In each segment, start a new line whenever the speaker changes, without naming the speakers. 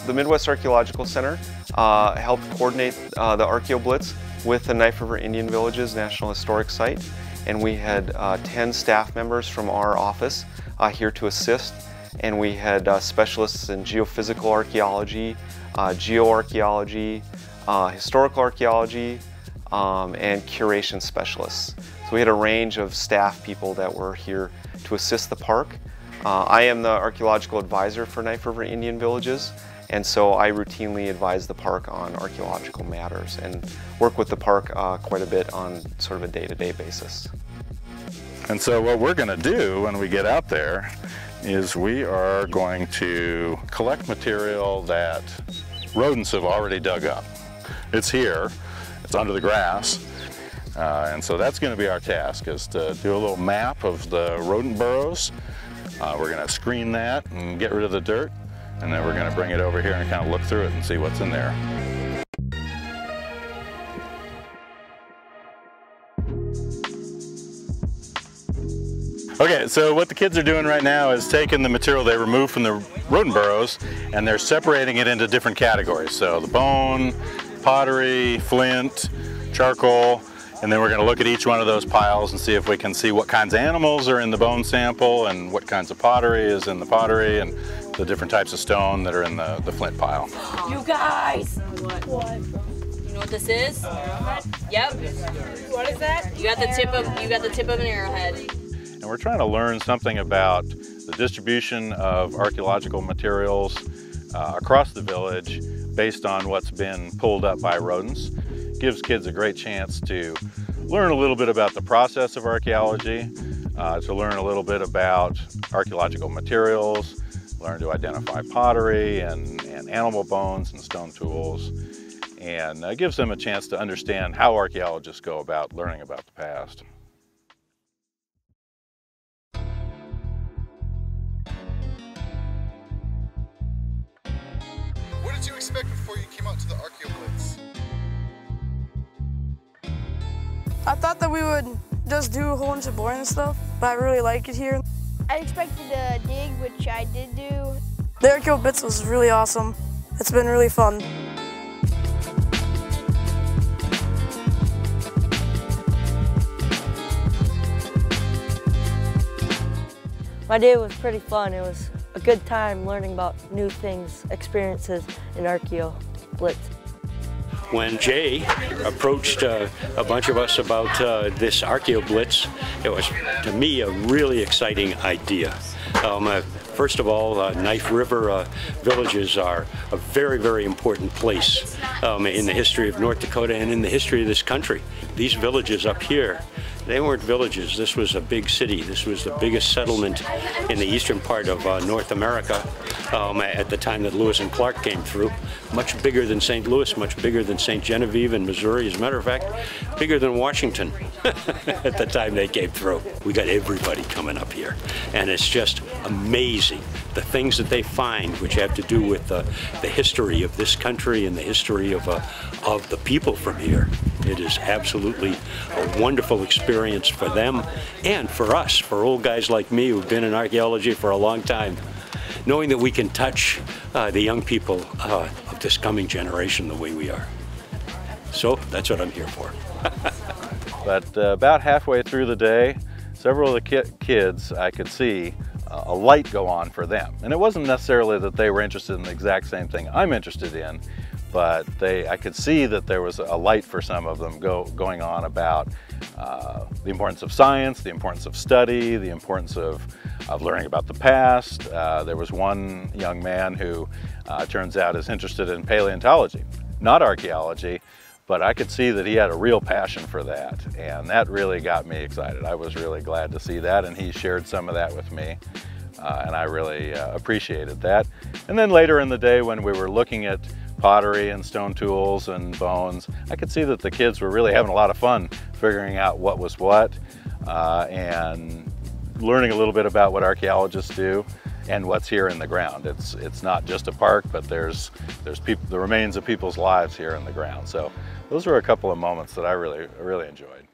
The Midwest Archaeological Center helped coordinate the ArcheoBlitz with the Knife River Indian Villages National Historic Site, and we had 10 staff members from our office here to assist, and we had specialists in geophysical archaeology, geoarchaeology, historical archaeology, and curation specialists. So we had a range of staff people that were here to assist the park. I am the archaeological advisor for Knife River Indian Villages, and so I routinely advise the park on archaeological matters and work with the park quite a bit on sort of a day-to-day basis.
And so what we're going to do when we get out there is we are going to collect material that rodents have already dug up. It's here, it's under the grass, and so that's going to be our task, is to do a little map of the rodent burrows. We're going to screen that and get rid of the dirt, and then we're going to bring it over here and kind of look through it and see what's in there. Okay, so what the kids are doing right now is taking the material they removed from the rodent burrows and they're separating it into different categories. So the bone, pottery, flint, charcoal, and then we're going to look at each one of those piles and see if we can see what kinds of animals are in the bone sample and what kinds of pottery is in the pottery and the different types of stone that are in the flint pile.
You guys!
What?
You know what this is? Yep.
What is that?
You got the tip of an arrowhead.
And we're trying to learn something about the distribution of archaeological materials across the village based on what's been pulled up by rodents. Gives kids a great chance to learn a little bit about the process of archaeology, to learn a little bit about archaeological materials, learn to identify pottery and animal bones and stone tools, and gives them a chance to understand how archaeologists go about learning about the past.
What did you expect before you came out to the ArcheoBlitz?
I thought that we would just do a whole bunch of boring stuff, but I really like it here.
I expected to dig, which I did do.
The ArcheoBlitz was really awesome. It's been really fun.
My day was pretty fun. It was a good time learning about new things, experiences in ArcheoBlitz.
When Jay approached a bunch of us about this ArcheoBlitz, it was, to me, a really exciting idea. First of all, Knife River villages are a very, very important place in the history of North Dakota and in the history of this country. These villages up here, they weren't villages. This was a big city. This was the biggest settlement in the eastern part of North America at the time that Lewis and Clark came through. Much bigger than St. Louis, much bigger than St. Genevieve in Missouri. As a matter of fact, bigger than Washington at the time they came through. We got everybody coming up here, and it's just amazing the things that they find, which have to do with the history of this country and the history of the people from here. It is absolutely a wonderful experience for them and for us, for old guys like me who've been in archaeology for a long time, knowing that we can touch the young people of this coming generation the way we are. So that's what I'm here for.
But about halfway through the day, several of the kids, I could see a light go on for them. And it wasn't necessarily that they were interested in the exact same thing I'm interested in, but I could see that there was a light for some of them going on about the importance of science, the importance of study, the importance of learning about the past. There was one young man who turns out is interested in paleontology, not archaeology, but I could see that he had a real passion for that, and that really got me excited. I was really glad to see that, and he shared some of that with me, and I really appreciated that. And then later in the day, when we were looking at pottery and stone tools and bones, I could see that the kids were really having a lot of fun figuring out what was what, and learning a little bit about what archaeologists do and what's here in the ground. It's not just a park, but there's the remains of people's lives here in the ground. So those were a couple of moments that I really enjoyed.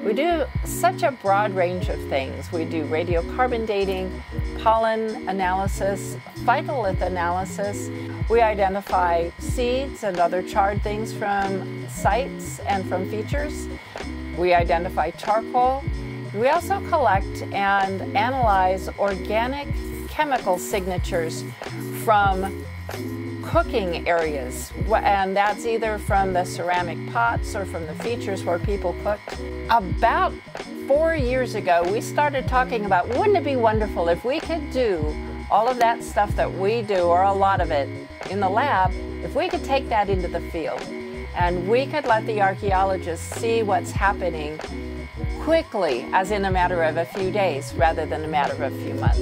We
We do such a broad range of things. We do radiocarbon dating, pollen analysis, phytolith analysis. We identify seeds and other charred things from sites and from features. We identify charcoal. We also collect and analyze organic chemical signatures from cooking areas, and that's either from the ceramic pots or from the features where people cooked. About 4 years ago, we started talking about, wouldn't it be wonderful if we could do all of that stuff that we do, or a lot of it, in the lab, if we could take that into the field, and we could let the archaeologists see what's happening quickly, as in a matter of a few days, rather than a matter of a few months.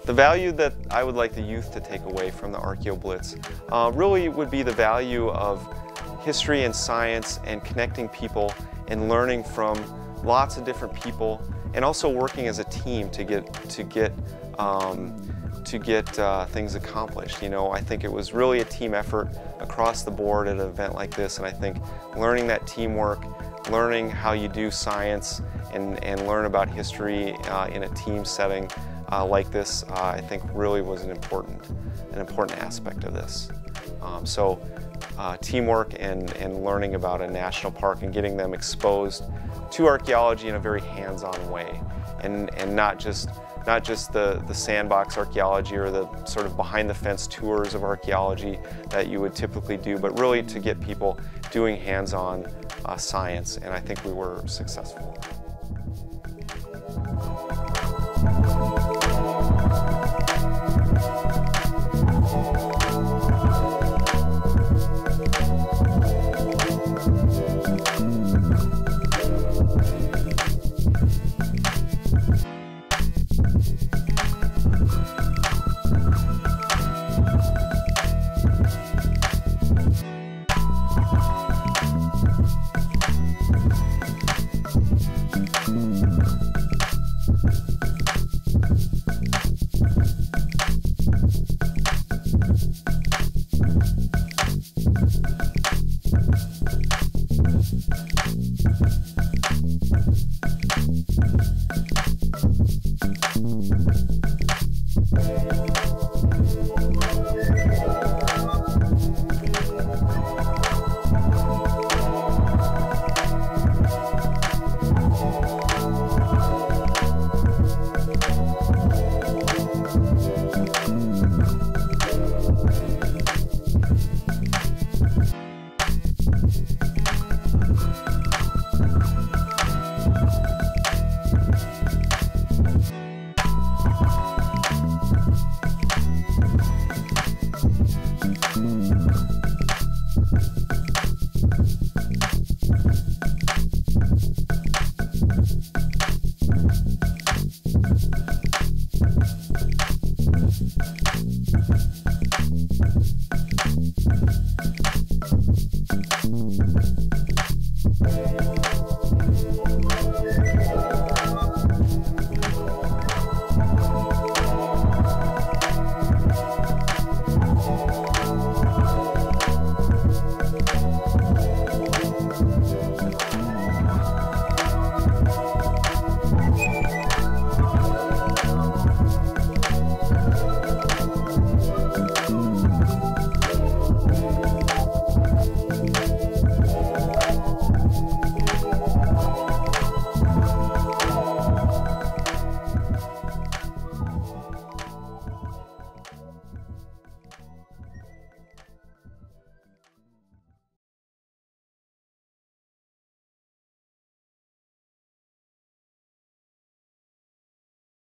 The value that I would like the youth to take away from the ArcheoBlitz really would be the value of history and science and connecting people and learning from lots of different people, and also working as a team to get things accomplished. You know, I think it was really a team effort across the board at an event like this, and I think learning that teamwork, learning how you do science and learn about history in a team setting like this, I think really was an important aspect of this. Teamwork and learning about a national park and getting them exposed to archaeology in a very hands-on way, and not just the sandbox archaeology or the sort of behind-the-fence tours of archaeology that you would typically do, but really to get people doing hands-on science, and I think we were successful.